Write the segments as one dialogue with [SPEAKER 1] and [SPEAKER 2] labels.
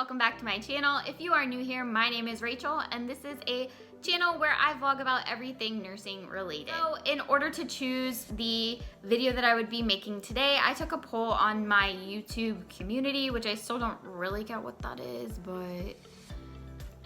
[SPEAKER 1] welcome back to my channel. If you are new here, my name is Rachel and this is a channel where I vlog about everything nursing related. So in order to choose the video that I would be making today, I took a poll on my YouTube community, which I still don't really get what that is, but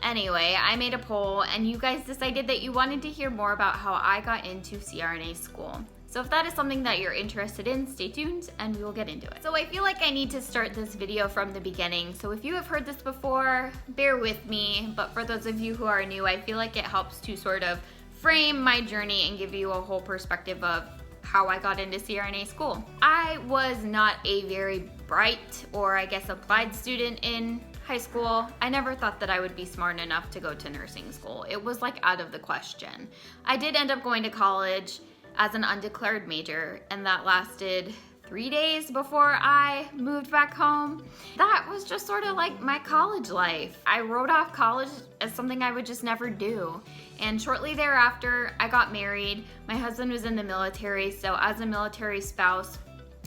[SPEAKER 1] anyway, I made a poll and you guys decided that you wanted to hear more about how I got into CRNA school. So if that is something that you're interested in, stay tuned and we will get into it. So I feel like I need to start this video from the beginning. So if you have heard this before, bear with me. But for those of you who are new, I feel like it helps to sort of frame my journey and give you a whole perspective of how I got into CRNA school. I was not a very bright or I guess applied student in high school. I never thought that I would be smart enough to go to nursing school. It was like out of the question. I did end up going to college as an undeclared major, and that lasted 3 days before I moved back home. That was just sort of like my college life. I wrote off college as something I would just never do. And shortly thereafter, I got married. My husband was in the military, so as a military spouse,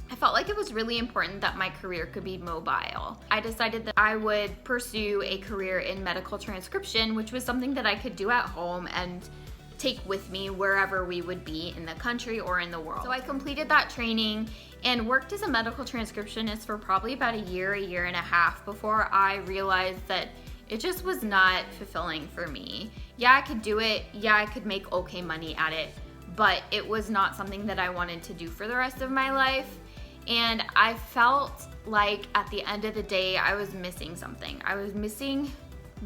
[SPEAKER 1] I felt like it was really important that my career could be mobile. I decided that I would pursue a career in medical transcription, which was something that I could do at home and take with me wherever we would be in the country or in the world. So I completed that training and worked as a medical transcriptionist for probably about a year and a half before I realized that it just was not fulfilling for me. Yeah, I could do it. Yeah, I could make okay money at it, but it was not something that I wanted to do for the rest of my life. And I felt like at the end of the day, I was missing something. I was missing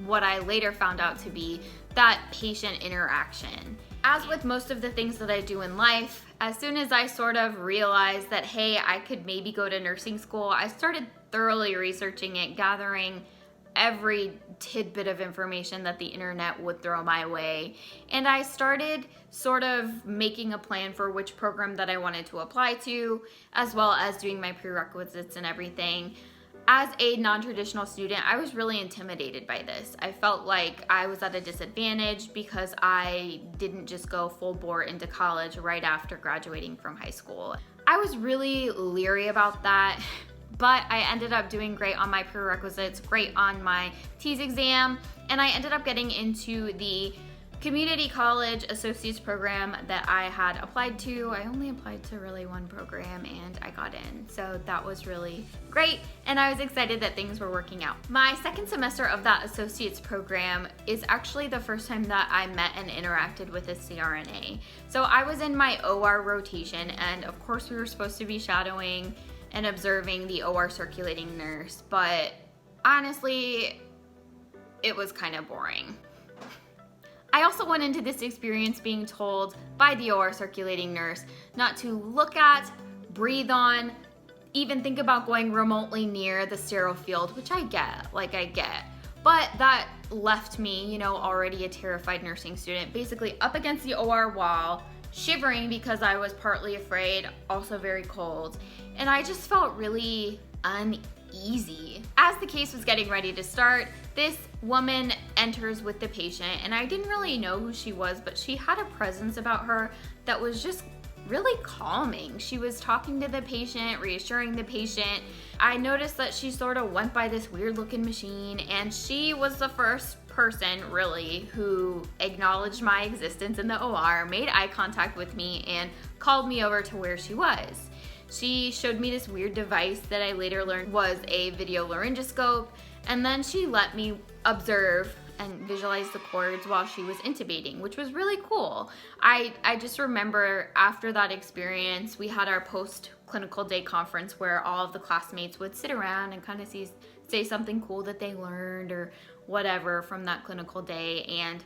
[SPEAKER 1] what I later found out to be that patient interaction. As with most of the things that I do in life, as soon as I sort of realized that, hey, I could maybe go to nursing school, I started thoroughly researching it, gathering every tidbit of information that the internet would throw my way. And I started sort of making a plan for which program that I wanted to apply to, as well as doing my prerequisites and everything. As a non-traditional student, I was really intimidated by this. I felt like I was at a disadvantage because I didn't just go full bore into college right after graduating from high school. I was really leery about that, but I ended up doing great on my prerequisites, great on my TEAS exam, and I ended up getting into the community college associates program that I had applied to. I only applied to really one program and I got in. So that was really great and I was excited that things were working out. My second semester of that associates program is actually the first time that I met and interacted with a CRNA. So I was in my OR rotation and of course we were supposed to be shadowing and observing the OR circulating nurse, but honestly, it was kind of boring. I also went into this experience being told by the OR circulating nurse not to look at, breathe on, even think about going remotely near the sterile field, which I get. But that left me, already a terrified nursing student, basically up against the OR wall, shivering because I was partly afraid, also very cold, and I just felt really uneasy. As the case was getting ready to start, this woman enters with the patient and I didn't really know who she was, but she had a presence about her that was just really calming. She was talking to the patient, reassuring the patient. I noticed that she sort of went by this weird looking machine and she was the first person really who acknowledged my existence in the OR, made eye contact with me and called me over to where she was. She showed me this weird device that I later learned was a video laryngoscope, and then she let me observe and visualize the cords while she was intubating, which was really cool. I just remember after that experience, we had our post-clinical day conference where all of the classmates would sit around and kind of say something cool that they learned or whatever from that clinical day, and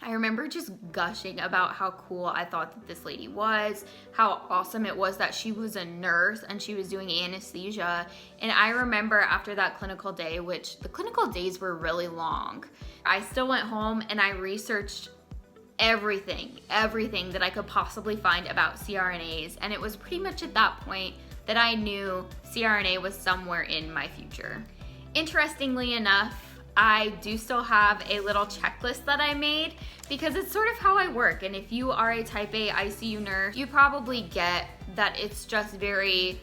[SPEAKER 1] I remember just gushing about how cool I thought that this lady was, how awesome it was that she was a nurse and she was doing anesthesia. And I remember after that clinical day, which the clinical days were really long, I still went home and I researched everything that I could possibly find about CRNAs. And it was pretty much at that point that I knew CRNA was somewhere in my future. Interestingly enough, I do still have a little checklist that I made because it's sort of how I work. And if you are a type A ICU nurse, you probably get that it's just very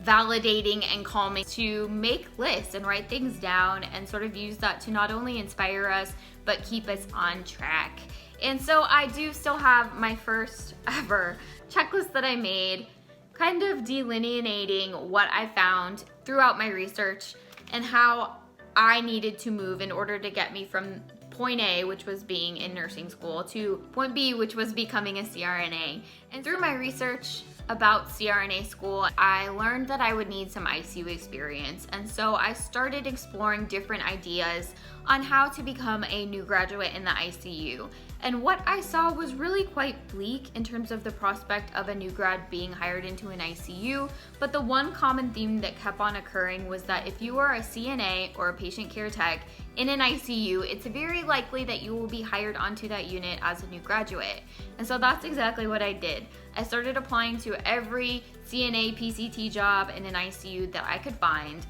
[SPEAKER 1] validating and calming to make lists and write things down and sort of use that to not only inspire us, but keep us on track. And so I do still have my first ever checklist that I made, kind of delineating what I found throughout my research and how I needed to move in order to get me from point A, which was being in nursing school, to point B, which was becoming a CRNA. And through my research about CRNA school, I learned that I would need some ICU experience. And so I started exploring different ideas on how to become a new graduate in the ICU. And what I saw was really quite bleak in terms of the prospect of a new grad being hired into an ICU, but the one common theme that kept on occurring was that if you are a CNA or a patient care tech in an ICU, it's very likely that you will be hired onto that unit as a new graduate. And so that's exactly what I did. I started applying to every CNA PCT job in an ICU that I could find.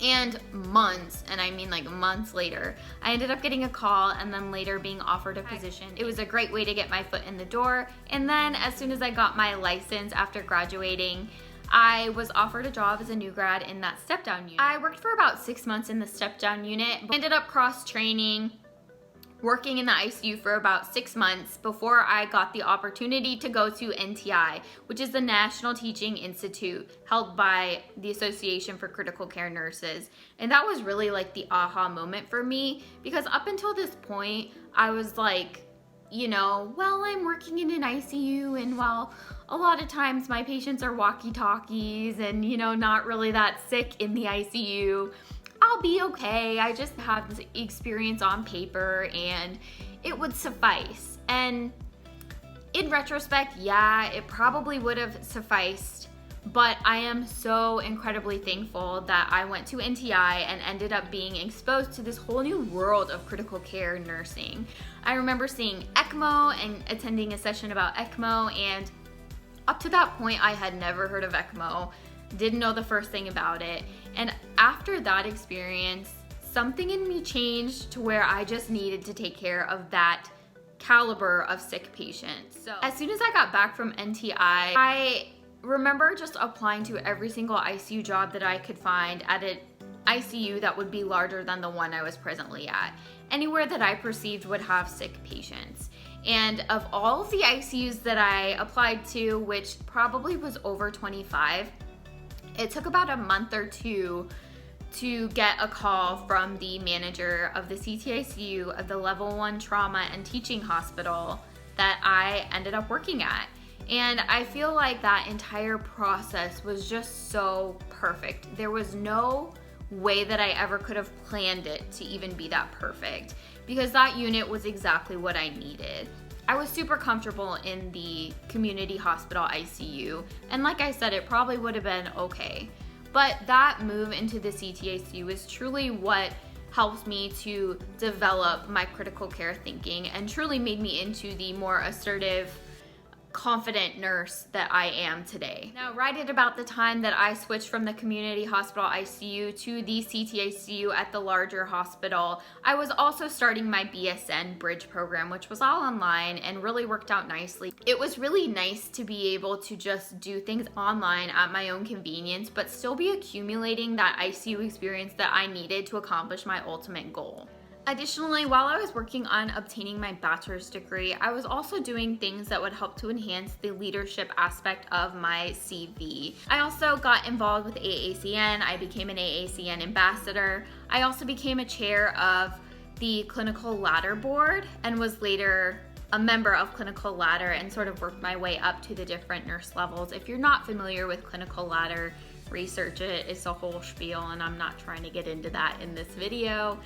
[SPEAKER 1] And months, and I mean like months later, I ended up getting a call and then later being offered a position. It was a great way to get my foot in the door. And then as soon as I got my license after graduating, I was offered a job as a new grad in that step-down unit. I worked for about 6 months in the step-down unit, but ended up cross-training, working in the ICU for about 6 months before I got the opportunity to go to NTI, which is the National Teaching Institute held by the Association for Critical Care Nurses. And that was really like the aha moment for me, because up until this point, I was like, you know, well, I'm working in an ICU, and while a lot of times my patients are walkie-talkies and, you know, not really that sick in the ICU, I'll be okay. I just have this experience on paper and it would suffice. And in retrospect, yeah, it probably would have sufficed, but I am so incredibly thankful that I went to NTI and ended up being exposed to this whole new world of critical care nursing. I remember seeing ECMO and attending a session about ECMO, and up to that point, I had never heard of ECMO. Didn't know the first thing about it. And after that experience, something in me changed to where I just needed to take care of that caliber of sick patients. So as soon as I got back from NTI, I remember just applying to every single ICU job that I could find at an ICU that would be larger than the one I was presently at. Anywhere that I perceived would have sick patients. And of all of the ICUs that I applied to, which probably was over 25, it took about a month or two to get a call from the manager of the CTICU of the Level 1 Trauma and Teaching Hospital that I ended up working at. And I feel like that entire process was just so perfect. There was no way that I ever could have planned it to even be that perfect, because that unit was exactly what I needed. I was super comfortable in the community hospital ICU, and like I said, it probably would have been okay. But that move into the CTICU is truly what helped me to develop my critical care thinking and truly made me into the more assertive, confident nurse that I am today. Now, right at about the time that I switched from the community hospital ICU to the CTICU at the larger hospital, I was also starting my BSN bridge program, which was all online and really worked out nicely. It was really nice to be able to just do things online at my own convenience, but still be accumulating that ICU experience that I needed to accomplish my ultimate goal. Additionally, while I was working on obtaining my bachelor's degree, I was also doing things that would help to enhance the leadership aspect of my CV. I also got involved with AACN. I became an AACN ambassador. I also became a chair of the Clinical Ladder Board and was later a member of Clinical Ladder and sort of worked my way up to the different nurse levels. If you're not familiar with Clinical Ladder, research it. It's a whole spiel, and I'm not trying to get into that in this video.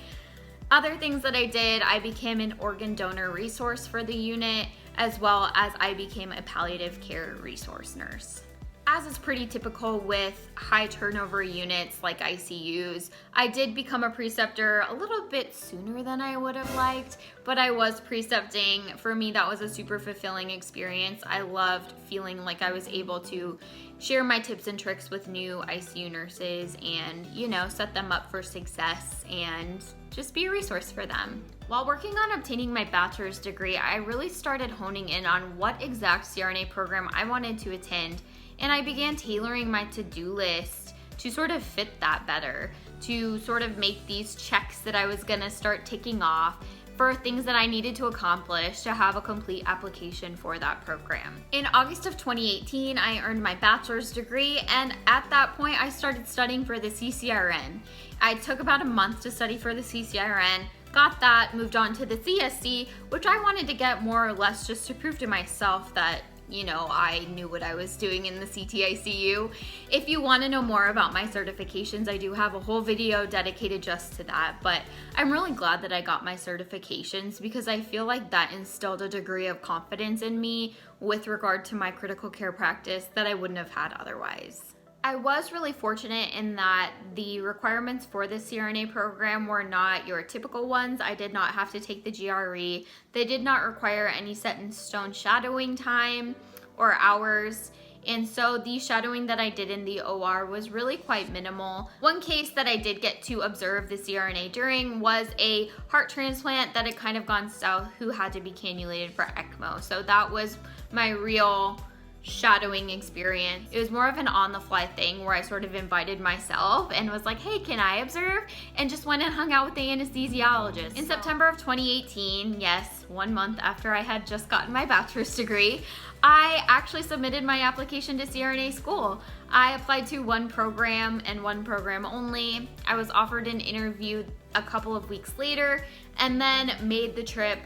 [SPEAKER 1] Other things that I did, I became an organ donor resource for the unit, as well as I became a palliative care resource nurse. As is pretty typical with high turnover units like ICUs, I did become a preceptor a little bit sooner than I would have liked, but I was precepting. For me, that was a super fulfilling experience. I loved feeling like I was able to share my tips and tricks with new ICU nurses and, you know, set them up for success and just be a resource for them. While working on obtaining my bachelor's degree, I really started honing in on what exact CRNA program I wanted to attend and I began tailoring my to-do list to sort of fit that better, to sort of make these checks that I was gonna start ticking off for things that I needed to accomplish to have a complete application for that program. In August of 2018, I earned my bachelor's degree, and at that point, I started studying for the CCRN. I took about a month to study for the CCRN, got that, moved on to the CSC, which I wanted to get more or less just to prove to myself that, you know, I knew what I was doing in the CTICU. If you want to know more about my certifications, I do have a whole video dedicated just to that, but I'm really glad that I got my certifications because I feel like that instilled a degree of confidence in me with regard to my critical care practice that I wouldn't have had otherwise. I was really fortunate in that the requirements for the CRNA program were not your typical ones. I did not have to take the GRE. They did not require any set in stone shadowing time or hours. And so the shadowing that I did in the OR was really quite minimal. One case that I did get to observe the CRNA during was a heart transplant that had kind of gone south who had to be cannulated for ECMO. So that was my real shadowing experience. It was more of an on-the-fly thing where I sort of invited myself and was like, hey, can I observe? And just went and hung out with the anesthesiologist. In September of 2018, yes, 1 month after I had just gotten my bachelor's degree, I actually submitted my application to CRNA school. I applied to one program and one program only. I was offered an interview a couple of weeks later and then made the trip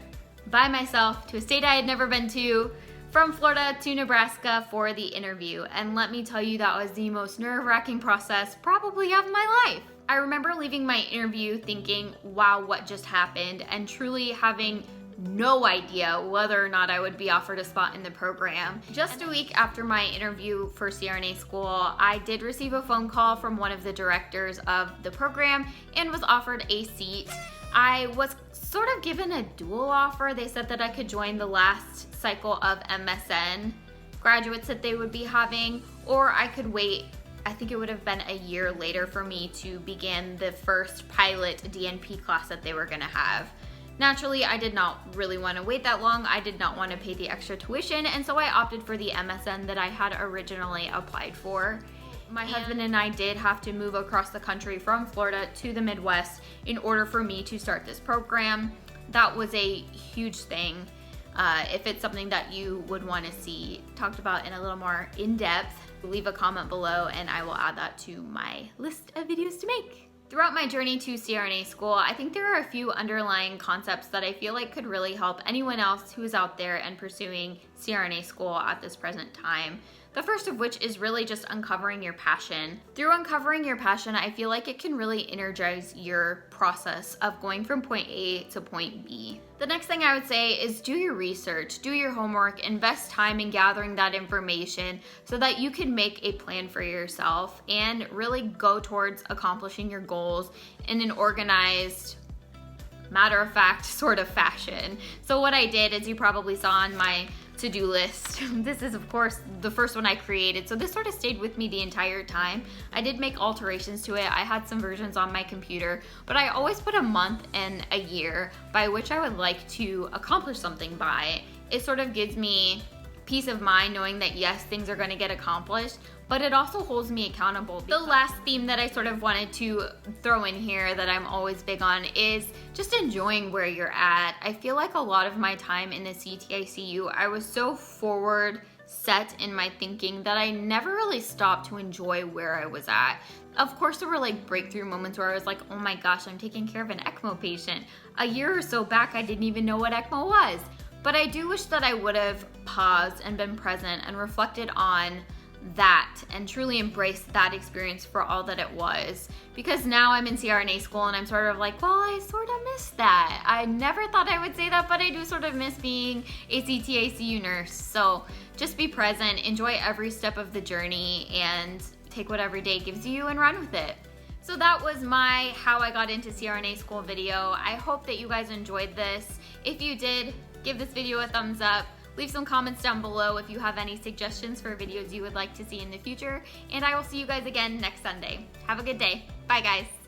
[SPEAKER 1] by myself to a state I had never been to, from Florida to Nebraska for the interview. And let me tell you, that was the most nerve-wracking process probably of my life. I remember leaving my interview thinking, wow, what just happened? And truly having no idea whether or not I would be offered a spot in the program. Just a week after my interview for CRNA school, I did receive a phone call from one of the directors of the program and was offered a seat. I was sort of given a dual offer. They said that I could join the last cycle of MSN graduates that they would be having, or I could wait, I think it would have been a year later for me to begin the first pilot DNP class that they were gonna have. Naturally, I did not really want to wait that long. I did not want to pay the extra tuition, and so I opted for the MSN that I had originally applied for. My husband and I did have to move across the country from Florida to the Midwest in order for me to start this program. That was a huge thing. If it's something that you would want to see talked about in a little more in-depth, leave a comment below and I will add that to my list of videos to make. Throughout my journey to CRNA school, I think there are a few underlying concepts that I feel like could really help anyone else who is out there and pursuing CRNA school at this present time. The first of which is really just uncovering your passion. Through uncovering your passion, I feel like it can really energize your process of going from point A to point B. The next thing I would say is do your research, do your homework, invest time in gathering that information so that you can make a plan for yourself and really go towards accomplishing your goals in an organized, matter-of-fact sort of fashion. So what I did, as you probably saw on my to-do list, this is of course the first one I created, so this sort of stayed with me the entire time. I did make alterations to it. I had some versions on my computer, but I always put a month and a year by which I would like to accomplish something by. It sort of gives me peace of mind knowing that yes, things are going to get accomplished, but it also holds me accountable. The last theme that I sort of wanted to throw in here that I'm always big on is just enjoying where you're at. I feel like a lot of my time in the CTICU, I was so forward set in my thinking that I never really stopped to enjoy where I was at. Of course, there were like breakthrough moments where I was like, oh my gosh, I'm taking care of an ECMO patient. A year or so back, I didn't even know what ECMO was. But I do wish that I would have paused and been present and reflected on that and truly embraced that experience for all that it was. Because now I'm in CRNA school and I'm sort of like, well, I sort of miss that. I never thought I would say that, but I do sort of miss being a CTICU nurse. So just be present, enjoy every step of the journey, and take what every day gives you and run with it. So that was my how I got into CRNA school video. I hope that you guys enjoyed this. If you did, give this video a thumbs up. Leave some comments down below if you have any suggestions for videos you would like to see in the future. And I will see you guys again next Sunday. Have a good day. Bye guys.